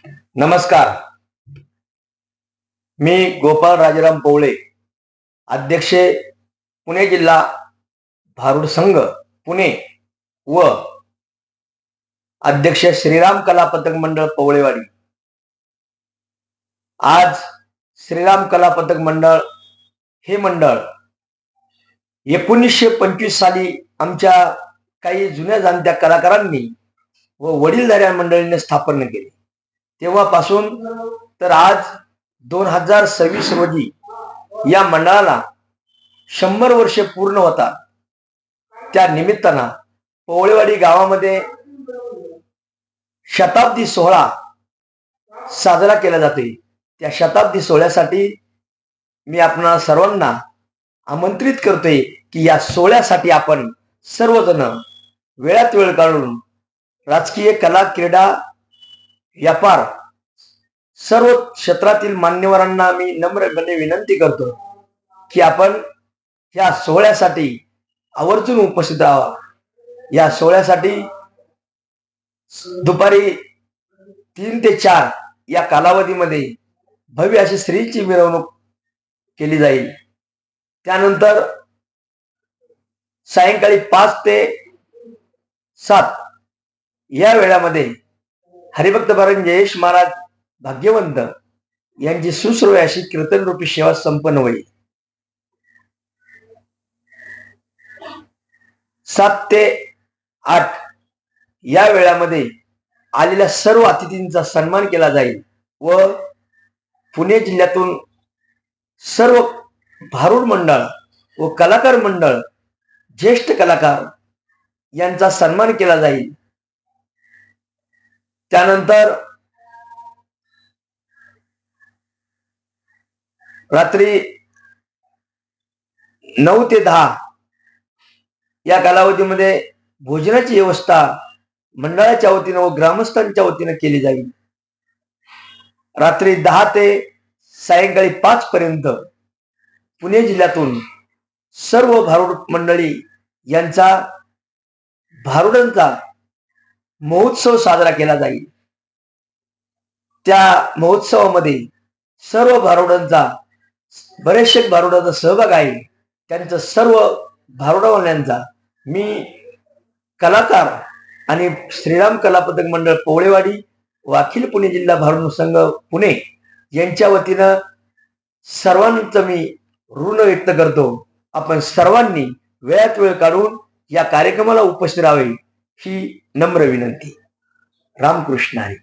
नमस्कार. मी गोपाळ राजाराम पवळे, अध्यक्ष पुणे जिल्हा भारुड संघ पुणे व अध्यक्ष श्रीराम कला पथक मंडळ पवळेवाडी. आज श्रीराम कला पथक मंडळ हे मंडळ 1925 साली आमच्या काही जुन्या जाणत्या कलाकारांनी व वडीलधाऱ्या मंडळीने स्थापन केले. तेव्हापासून तर आज 2026 रोजी या मंडळाला 100 वर्षे पूर्ण होतात. त्या निमित्तानं पवळेवाडी गावामध्ये शताब्दी सोहळा साजरा केला जाते. त्या शताब्दी सोहळ्यासाठी मी आपणा सर्वांना आमंत्रित करतोय की या सोहळ्यासाठी आपण सर्वजण वेळात वेळ काढून राजकीय, कला, क्रीडा, व्यापार सर्व क्षेत्रातील मान्यवरांना मी नम्रपणे विनंती करतो की आपण या सोहळ्यासाठी आवर्जून उपस्थित राहावा. या सोहळ्यासाठी दुपारी 3 ते 4 या कालावधीमध्ये भव्य अशी श्रीची मिरवणूक केली जाईल. त्यानंतर सायंकाळी 5 ते 7 या वेळामध्ये हरिभक्त भगवान जयेश महाराज भाग्यवंत यांची सुश्रुय अशी कीर्तन रूपी सेवा संपन्न होईल. 7 ते 8 या वेळामध्ये आलेल्या सर्व अतिथींचा सन्मान केला जाईल व पुणे जिल्ह्यातून सर्व भारुड मंडळ व कलाकार मंडळ, ज्येष्ठ कलाकार यांचा सन्मान केला जाईल. त्यानंतर रात्री 9 ते 10 या कालावधीमध्ये भोजनाची व्यवस्था मंडळाच्या वतीनं व ग्रामस्थांच्या वतीनं केली जाईल. रात्री 10 ते सायंकाळी 5 पर्यंत पुणे जिल्ह्यातून सर्व भारुड मंडळी यांचा भारुडांचा महोत्सव साजरा केला जाईल. त्या महोत्सवामध्ये सर्व भारुडांचा, बरेचसे भारुडांचा सहभाग आहे. त्यांचं सर्व भारुडवाल्यांचा मी कलाकार आणि श्रीराम कला पथक मंडळ पवळेवाडी व अखिल पुणे जिल्हा भारुड संघ पुणे यांच्या वतीनं सर्वांचं मी ऋण व्यक्त करतो. आपण सर्वांनी वेळात वेळ काढून या कार्यक्रमाला उपस्थित राहावे ही नम्र विनंती. रामकृष्ण हरी.